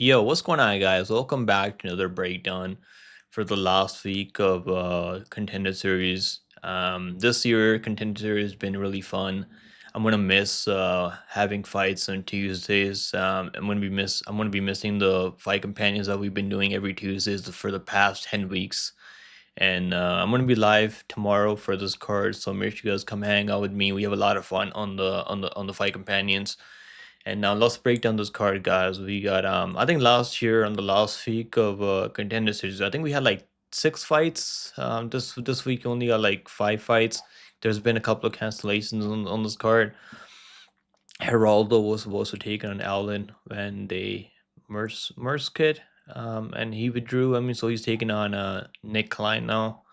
Yo, what's going on, guys? Welcome back to another breakdown for the last week of Contender Series. This year, Contender Series has been really fun. I'm gonna miss having fights on Tuesdays. I'm gonna be missing the fight companions that we've been doing every Tuesdays for the past 10 weeks. And I'm gonna be live tomorrow for this card, so make sure you guys come hang out with me. We have a lot of fun on the fight companions. And now let's break down this card, guys. We got I think last year on the last week of Contender Series, I think we had like 6 fights. This week only got like 5 fights. There's been a couple of cancellations on this card. Geraldo was supposed to take on Allen when they merged it, and he withdrew. I mean, so he's taking on Nick Klein now.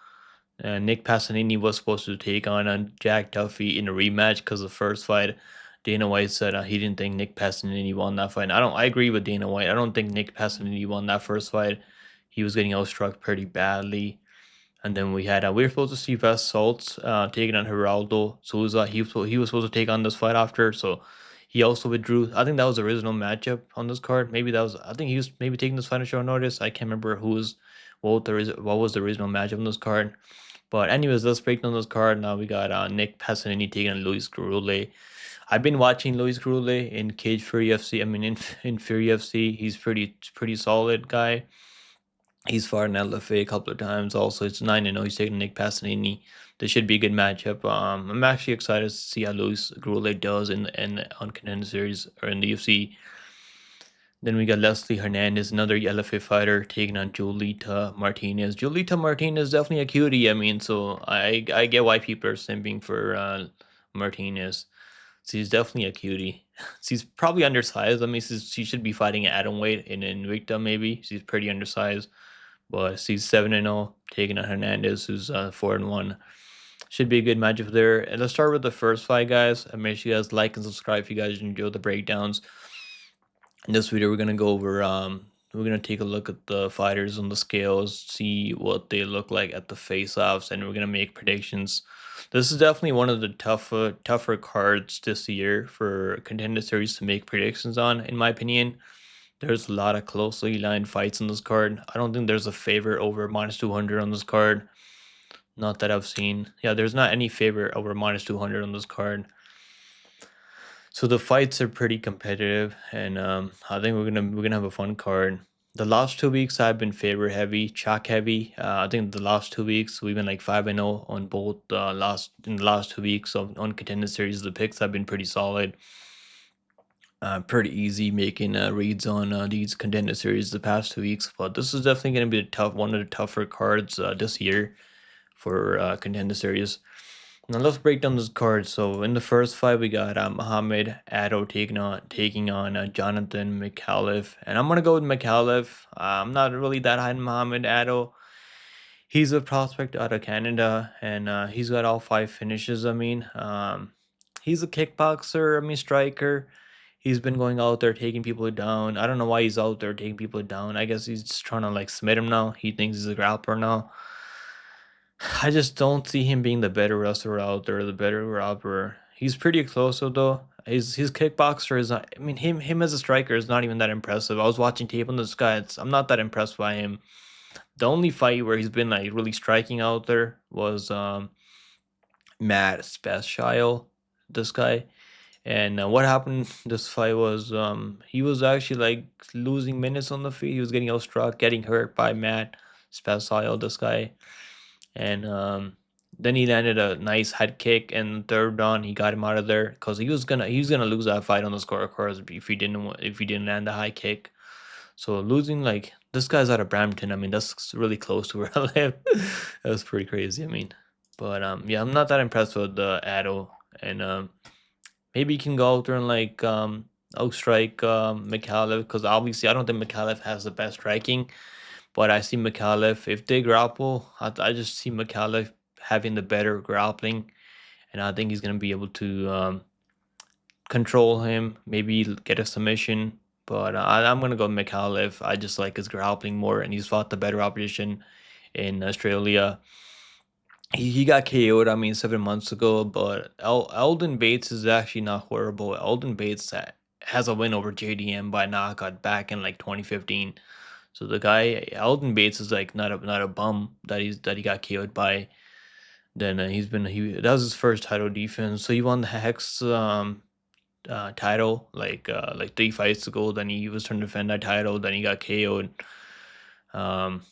Nick Piccininni was supposed to take on Jack Duffy in a rematch because the first fight, Dana White said he didn't think Nick Piccininni won that fight. I agree with Dana White. I don't think Nick Piccininni won that first fight. He was getting outstruck pretty badly. And then we were supposed to see West Saltz taking on Geraldo Souza. He was supposed to take on this fight after, so he also withdrew. I think that was the original matchup on this card. Maybe that was. I think he was maybe taking this fight on short notice. I can't remember what was the original matchup on this card. But anyways, let's break down this card. Now we got Nick Piccininni taking on Luis Gurule. I've been watching Luis Gurule in Cage Fury FC. I mean, in Fury FC, he's pretty solid guy. He's fought in LFA a couple of times. Also, it's 9-0. He's taking Nick Piccininni. This should be a good matchup. I'm actually excited to see how Luis Gurule does in on Contender Series or in the UFC. Then we got Leslie Hernandez, another LFA fighter, taking on Julita Martinez. Julita Martinez is definitely a cutie. I mean, so I get why people are simping for Martinez. She's definitely a cutie. She's probably undersized. I mean, she should be fighting at atom weight in Invicta maybe. She's pretty undersized, but she's 7-0, taking on Hernandez, who's 4-1. Should be a good matchup there. And let's start with the first fight, guys. And make sure you guys like and subscribe if you guys enjoy the breakdowns. In this video, we're gonna go over we're gonna take a look at the fighters on the scales, see what they look like at the face-offs, and we're gonna make predictions. This is definitely one of the tougher cards this year for Contender Series to make predictions on, in my opinion. There's a lot of closely lined fights on this card. I don't think there's a favorite over -200 on this card. Not that I've seen. Yeah, there's not any favorite over -200 on this card. So the fights are pretty competitive, and I think we're gonna have a fun card. The last 2 weeks I've been favor heavy, chalk heavy. I think the last 2 weeks we've been like 5-0 on both in the last 2 weeks on Contender Series. The picks have been pretty solid, pretty easy making reads on these Contender Series the past 2 weeks. But this is definitely gonna be one of the tougher cards this year for Contender Series. Now let's break down this card. So in the first fight, we got Muhammad Addo taking on Jonathan Micallef, and I'm gonna go with Micallef. I'm not really that high on Muhammad Addo. He's a prospect out of Canada, and he's got all 5 finishes. I mean, he's a kickboxer. I mean, striker. He's been going out there taking people down. I don't know why he's out there taking people down. I guess he's just trying to like smite him now. He thinks he's a grappler now. I just don't see him being the better wrestler out there, the better rapper. He's pretty explosive though. His kickboxer is not. I mean, him as a striker is not even that impressive. I was watching tape on this guy. I'm not that impressed by him. The only fight where he's been like really striking out there was Matt Spashile, this guy. And what happened this fight was he was actually like losing minutes on the feet. He was getting outstruck, getting hurt by Matt Spashile, this guy. And then he landed a nice head kick, and third round he got him out of there because he was gonna lose that fight on the scorecards if he didn't land the high kick. So losing like this guy's out of Brampton. I mean that's really close to where I live. That was pretty crazy. I mean, but yeah, I'm not that impressed with the Addo, and maybe he can go out there and like outstrike Micallef, because obviously I don't think Micallef has the best striking. But I see Micallef, if they grapple, I just see Micallef having the better grappling, and I think he's going to be able to control him, maybe get a submission. But I'm going to go Micallef. I just like his grappling more, and he's fought the better opposition in Australia. He got KO'd, I mean, 7 months ago, but Eldon Bates is actually not horrible. Eldon Bates has a win over JDM by knockout back in like 2015. So the guy Alden Bates is like not a bum that he got KO'd by. Then he that was his first title defense. So he won the Hex title like 3 fights ago. Then he was trying to defend that title. Then he got KO'd. Um,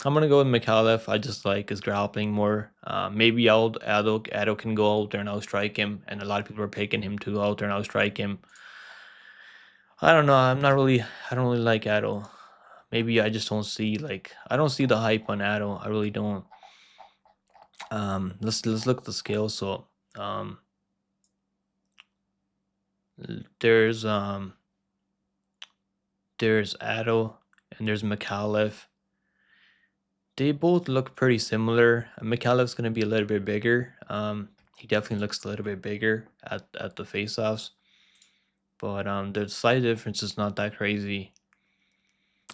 I'm gonna go with Micallef. I just like his grappling more. Maybe Aldo can go out there and outstrike him, and a lot of people are picking him to go out there and outstrike him. I don't know. I don't really like Addo. Maybe I just don't see I don't see the hype on Addo. I really don't. Let's look at the scale. So um, there's Addo and there's Micallef. They both look pretty similar. Micallef's gonna be a little bit bigger. He definitely looks a little bit bigger at the face-offs, but the slight difference is not that crazy.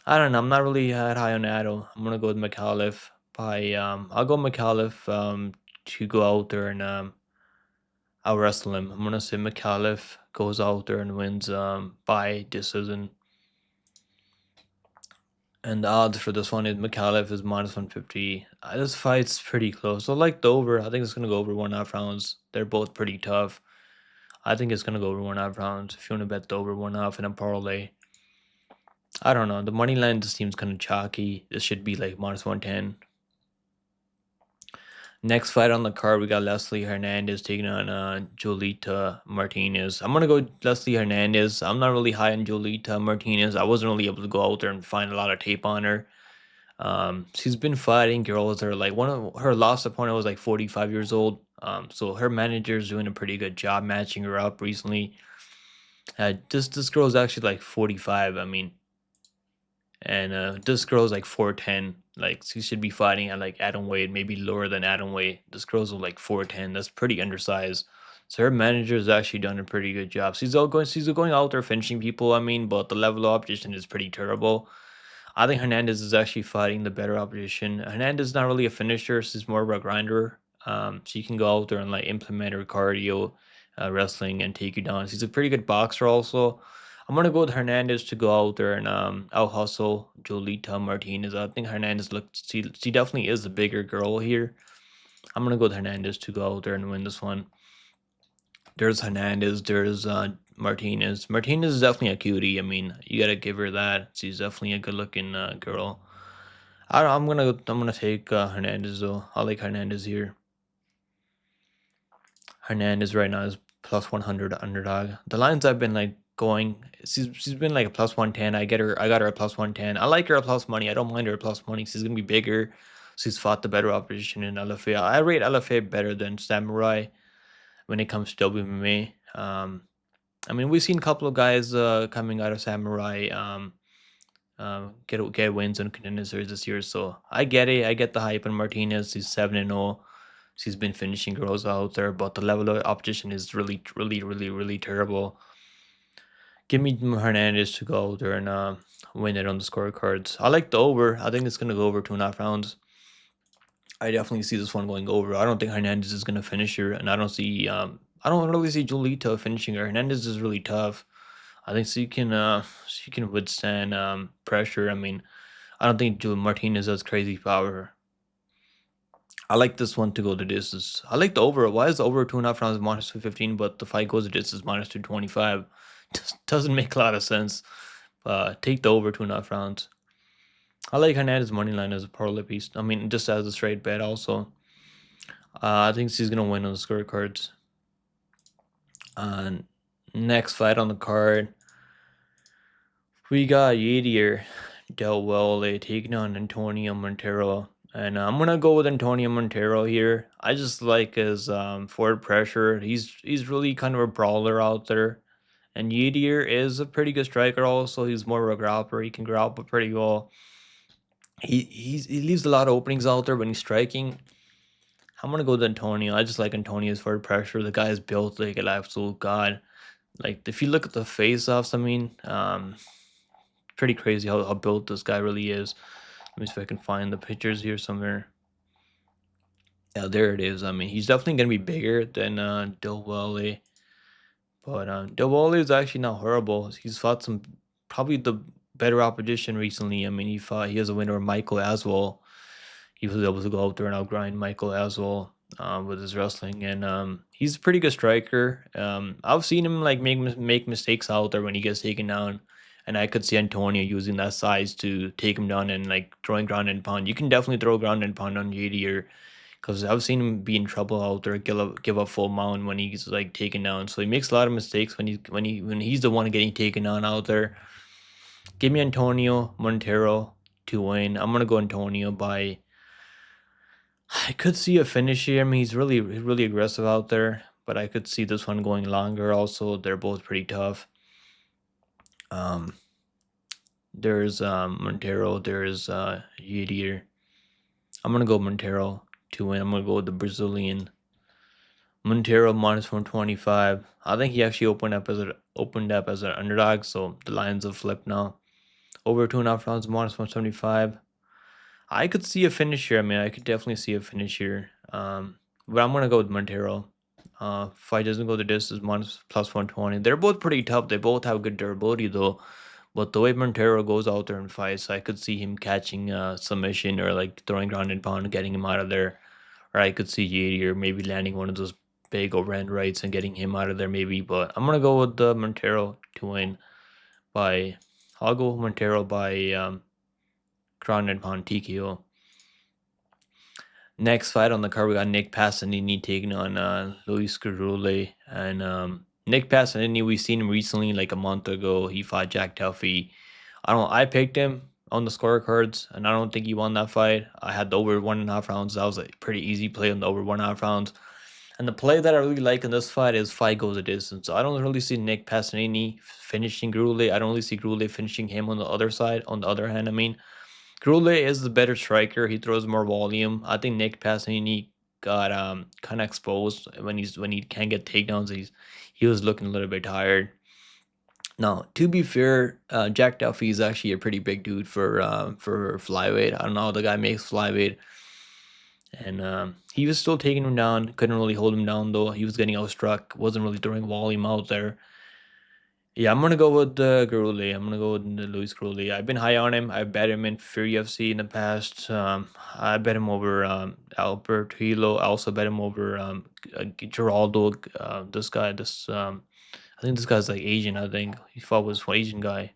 I don't know. I'm not really that high on Addo. I'm gonna go with Micallef. I'll go Micallef to go out there and I'll wrestle him. I'm gonna say Micallef goes out there and wins by decision. And the odds for this one is Micallef is -150. This fight's pretty close. I like the over. I think it's gonna go over 1.5 rounds. They're both pretty tough. I think it's gonna go over 1.5 rounds. If you want to bet the over 1.5 in a parlay, I don't know. The money line just seems kind of chalky. This should be like -110. Next fight on the card, we got Leslie Hernandez taking on Jolita Martinez. I'm gonna go Leslie Hernandez. I'm not really high on Jolita Martinez. I wasn't really able to go out there and find a lot of tape on her. She's been fighting girls that are like one of her last opponent was like 45 years old. So her manager's doing a pretty good job matching her up recently. This girl's actually like 45. I mean, and this girl's like 4'10". Like she should be fighting at like atom weight, maybe lower than atom weight. This girl's like 4'10". That's pretty undersized. So her manager has actually done a pretty good job. She's going out there finishing people. I mean, but the level of opposition is pretty terrible. I think Hernandez is actually fighting the better opposition. Hernandez is not really a finisher; she's more of a grinder. She can go out there and like implement her cardio, wrestling, and take you down. She's a pretty good boxer also. I'm gonna go with Hernandez to go out there and out hustle Jolita Martinez. I think Hernandez looks she definitely is the bigger girl here. I'm gonna go with Hernandez to go out there and win this one. There's Hernandez. There's Martinez. Martinez is definitely a cutie. I mean, you gotta give her that. She's definitely a good-looking girl. I'm gonna take Hernandez though. I like Hernandez here. Hernandez right now is +100 underdog. The lines I've been like going, she's been like a +110. I got her a +110. I like her a plus money. I don't mind her a plus money. She's gonna be bigger. She's fought the better opposition in LFA. I rate LFA better than Samurai when it comes to WMA. I mean, we've seen a couple of guys coming out of Samurai get wins and contender series this year. So I get it. I get the hype on Martinez. He's 7-0. She's been finishing girls out there, but the level of opposition is really terrible. Give me Hernandez to go out there and win it on the scorecards. I like the over. I think it's gonna go over 2.5 rounds. I definitely see this one going over. I don't think Hernandez is gonna finish her, and I don't really see Julita finishing her. Hernandez is really tough. I think she can withstand pressure. I mean, I don't think Martinez has crazy power. I like this one to go the distance. I like the over. Why is the over 2.5 rounds -215, but the fight goes the distance -225? Doesn't make a lot of sense. Take the over 2.5 rounds. I like Hernandez money line as a parlay piece. I mean, just as a straight bet also. I think she's gonna win on the scorecards. Next fight on the card, we got Yadier DelValle taking on Antonio Monteiro. And I'm gonna go with Antonio Monteiro here. I just like his forward pressure. He's really kind of a brawler out there. And Yadier is a pretty good striker also. He's more of a grappler. He can grapple pretty well. He leaves a lot of openings out there when he's striking. I'm gonna go with Antonio. I just like Antonio's forward pressure. The guy is built like an absolute god. Like if you look at the face-offs, I mean, pretty crazy how built this guy really is. Let me see if I can find the pictures here somewhere. Yeah, there it is. I mean, he's definitely gonna be bigger than DelValle, But DelValle is actually not horrible. He's fought some probably the better opposition recently. I mean, he has a winner of Michael as well. He was able to go out there and outgrind Michael as well with his wrestling, and he's a pretty good striker. I've seen him like make mistakes out there when he gets taken down, and I could see Antonio using that size to take him down and like throwing ground and pound. You can definitely throw ground and pound on JD, because I've seen him be in trouble out there, give up full mount when he's like taken down. So he makes a lot of mistakes when he's the one getting taken down out there. Give me Antonio Monteiro to win. I'm gonna go Antonio by. I could see a finish here. I mean, he's really aggressive out there, but I could see this one going longer. Also, they're both pretty tough. Um, there's Monteiro. There's Yedier. I'm gonna go Monteiro to win. I'm gonna go with the Brazilian. Monteiro minus 125. I think he actually opened up as an underdog, so the lines have flipped now. Over 2.5 rounds, minus 175. I could see a finish here. I mean, I could definitely see a finish here. But I'm gonna go with Monteiro. Fight doesn't go the distance, minus plus 120. They're both pretty tough. They both have good durability though. But the way Monteiro goes out there and fights, I could see him catching submission or like throwing ground and pound and getting him out of there. Or I could see JD or maybe landing one of those big overhand rights and getting him out of there maybe. But I'm gonna go with Monteiro to win by. I'll go Monteiro by ground and pound TKO. Next fight on the card, we got Nick Piccininni taking on Luis Gurule. And Nick Piccininni, we've seen him recently, like a month ago. He fought Jack Tuffy. I picked him on the scorecards, and I don't think he won that fight. I had the over 1.5 rounds. That was a pretty easy play on the over 1.5 rounds. And the play that I really like in this fight is fight goes the distance. So I don't really see Nick Piccininni finishing Gurule. I don't really see Gurule finishing him on the other side. On the other hand, I mean, Gurule is the better striker. He throws more volume. I think Nick Piccininni got kind of exposed when he can't get takedowns. He was looking a little bit tired. Now, to be fair, Jack Duffy is actually a pretty big dude for flyweight. I don't know how the guy makes flyweight, and he was still taking him down. Couldn't really hold him down though. He was getting outstruck. Wasn't really throwing volume out there. Yeah, I'm gonna go with Gurule. I'm gonna go with Luis Gurule. I've been high on him. I bet him in Fury UFC in the past. I bet him over Albert Hilo. I also bet him over Geraldo. I think this guy's like Asian. I think he fought with one Asian guy.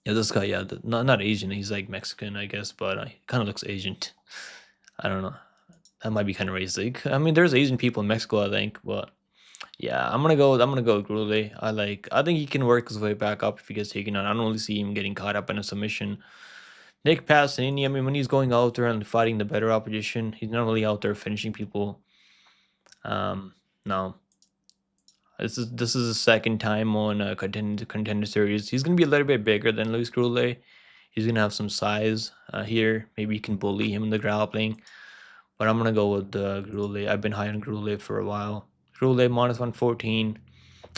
Yeah, this guy. Yeah, not Asian. He's like Mexican, I guess, but he kind of looks Asian. I don't know. That might be kind of racist. I mean, there's Asian people in Mexico, I think, but. Yeah, I'm gonna go with Gurule. I think he can work his way back up if he gets taken on. I don't really see him getting caught up in a submission. Nick Pacini, I mean, when he's going out there and fighting the better opposition, he's not really out there finishing people. No. This is the second time on a contender series. He's gonna be a little bit bigger than Luis Gurule. He's gonna have some size here. Maybe you can bully him in the grappling. But I'm gonna go with Gurule. I've been high on Gurule for a while. Gurule minus 114.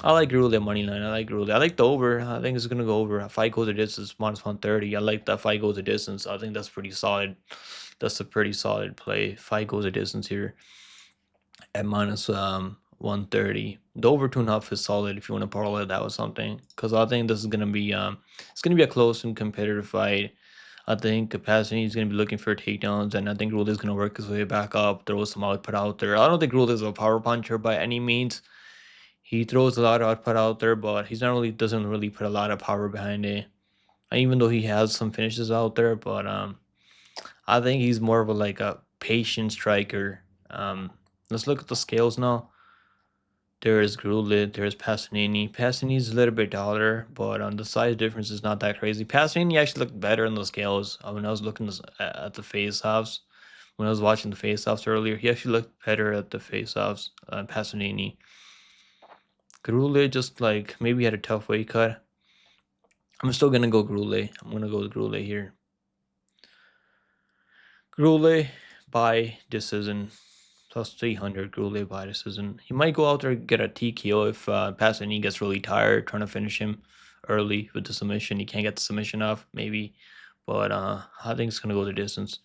I like Gurule money line. I like Gurule. I like the over. I think it's gonna go over. Fight goes the distance minus 130. I like that fight goes the distance. I think that's pretty solid. That's a pretty solid play. Fight goes the distance here at minus 130. The over 2.5 is solid if you want to parlay that with something. Because I think this is gonna be it's gonna be a close and competitive fight. I think Capacity is going to be looking for takedowns, and I think Rule is going to work his way back up, throw some output out there. I don't think Rule is a power puncher by any means. He throws a lot of output out there, but he's not really doesn't really put a lot of power behind it. And even though he has some finishes out there, but I think he's more of a patient striker. Let's look at the scales now. There's Gurule, there's Piccininni. Piccinini's a little bit taller, but the size difference is not that crazy. Piccininni actually looked better in the scales when I was looking at the face-offs. When I was watching the face-offs earlier, he actually looked better at the face-offs. Piccininni. Gurule just maybe had a tough weight cut. I'm still gonna go Gurule. I'm gonna go with Gurule here. Gurule by decision. Plus 300, Gurule by decision. He might go out there and get a TKO if Pacini gets really tired trying to finish him early with the submission. He can't get the submission off, maybe. But I think it's going to go the distance.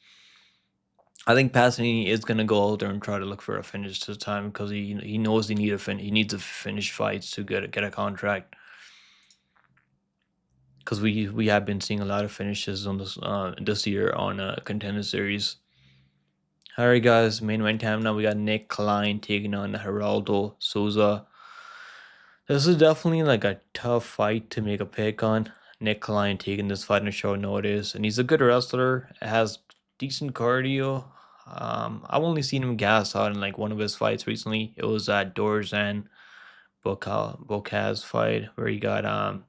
I think Piccininni is gonna go out there and try to look for a finish this time because he knows he needs to finish fights to get a contract. Because we have been seeing a lot of finishes on this year on Contender Series. All right, guys, main event time now. We got Nick Klein taking on Geraldo Souza. This is definitely like a tough fight to make a pick on. Nick Klein taking this fight on short notice, and he's a good wrestler. Has decent cardio. I've only seen him gas out in like one of his fights recently. It was at Dorzan Bocaz fight where he got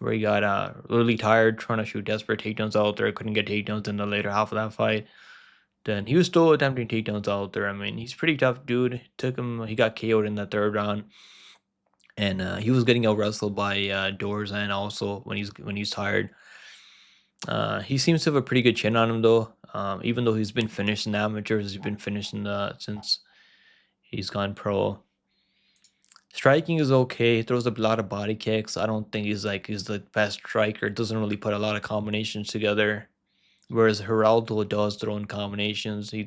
really tired trying to shoot desperate takedowns out there. Couldn't get takedowns in the later half of that fight. Then he was still attempting takedowns out there. I mean, he's pretty tough dude. He got KO'd in the third round, and he was getting out wrestled by Dorzan also when he's tired. He seems to have a pretty good chin on him though. Even though he's been finished in amateurs, he's been finishing since he's gone pro. Striking is okay. He throws a lot of body kicks. I don't think he's the best striker. Doesn't really put a lot of combinations together. Whereas Geraldo does throw in combinations. He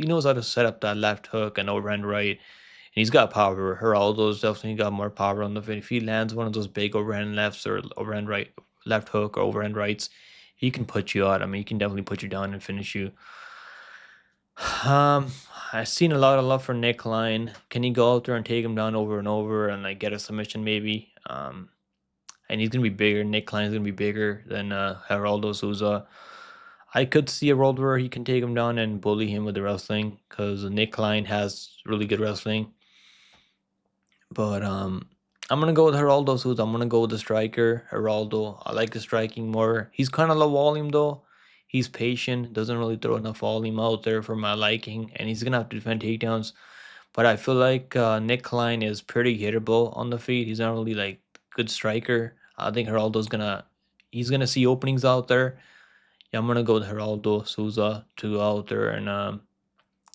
knows how to set up that left hook and overhand right. And he's got power. Geraldo's definitely got more power on the feet. If he lands one of those big overhand lefts or overhand right left hook or overhand rights, he can put you out. I mean, he can definitely put you down and finish you. Um, I've seen a lot of love for Nick Klein. Can he go out there and take him down over and over and like get a submission maybe? And he's gonna be bigger. Nick Klein's gonna be bigger than Geraldo Souza. I could see a world where he can take him down and bully him with the wrestling because Nick Klein has really good wrestling. But I'm gonna go with Geraldo Souza. I'm gonna go with the striker, Geraldo. I like the striking more. He's kind of low volume though. He's patient, doesn't really throw enough volume out there for my liking, and he's gonna have to defend takedowns. But I feel like Nick Klein is pretty hittable on the feet. He's not really like good striker. I think he's gonna see openings out there. Yeah, I'm gonna go with Geraldo Souza to go out there and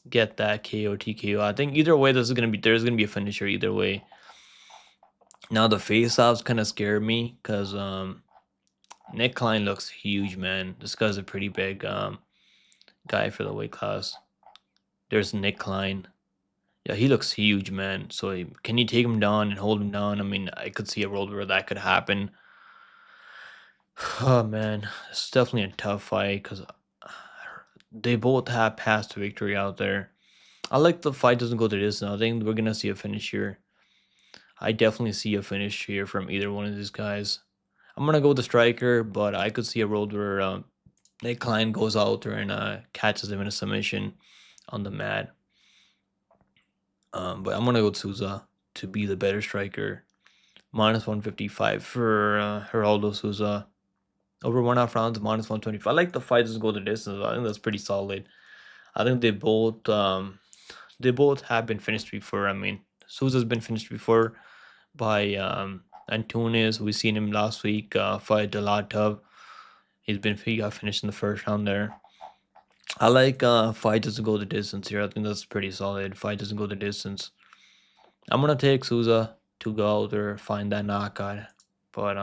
get that KO TKO. I think either way, there's gonna be a finisher either way. Now the face-offs kind of scare me because Nick Klein looks huge, man. This guy's a pretty big guy for the weight class. There's Nick Klein. Yeah, he looks huge, man. So can you take him down and hold him down? I mean, I could see a world where that could happen. Oh man, it's definitely a tough fight because they both have past victory out there. I like the fight doesn't go to this now. I think we're gonna see a finish here. I definitely see a finish here from either one of these guys. I'm gonna go with the striker, but I could see a world where Nick Klein goes out there and catches him in a submission on the mat. But I'm gonna go with Souza to be the better striker. Minus 155 for Geraldo Souza. Over 1.5 rounds, minus 125. I like the fight doesn't go the distance. I think that's pretty solid. I think they both have been finished before. I mean, Souza's been finished before by Antunes. We seen him last week fight DelValle. He got finished in the first round there. I like fight doesn't go the distance here. I think that's pretty solid. Fight doesn't go the distance. I'm gonna take Souza to go out there find that knockout, but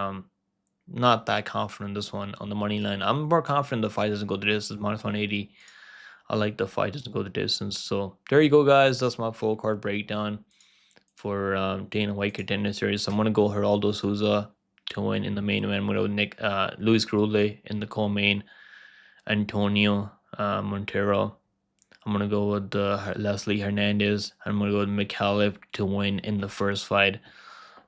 not that confident this one on the money line. I'm more confident the fight doesn't go the distance. Minus 180. I like the fight doesn't go the distance. So there you go, guys. That's my full card breakdown for Dana White Contender Series. So I'm gonna go Geraldo Souza to win in the main event. I'm gonna go Luis Gurule in the co-main. Antonio Monteiro. I'm gonna go with Leslie Hernandez. I'm gonna go with Micallef to win in the first fight.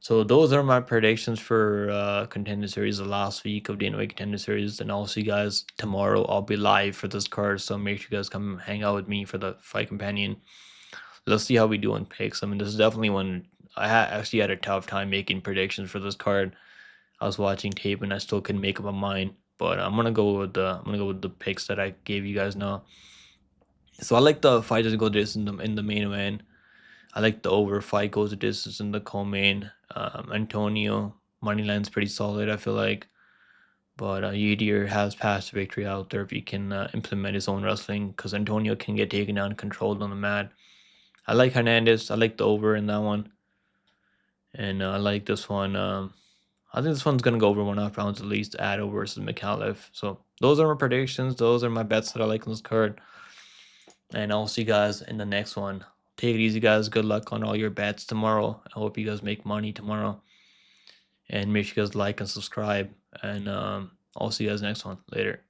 So those are my predictions for Contender Series the last week of Dana White Contender Series. And I'll see you guys tomorrow. I'll be live for this card, so make sure you guys come hang out with me for the Fight Companion. Let's see how we do in picks. I mean, this is definitely one I actually had a tough time making predictions for this card. I was watching tape and I still couldn't make up my mind. But I'm gonna go with the picks that I gave you guys now. So I like the fight to go this in the main event. I like the over fight goes the distance in the co-main. Antonio moneyline's pretty solid, I feel like. But Yedier has past victory out there if he can implement his own wrestling, because Antonio can get taken down and controlled on the mat. I like Hernandez. I like the over in that one. And I like this one. I think this one's going to go over 1.5 rounds at least, Addo versus Micallef. So those are my predictions. Those are my bets that I like on this card. And I'll see you guys in the next one. Take it easy, guys. Good luck on all your bets tomorrow. I hope you guys make money tomorrow. And make sure you guys like and subscribe. And I'll see you guys next one. Later.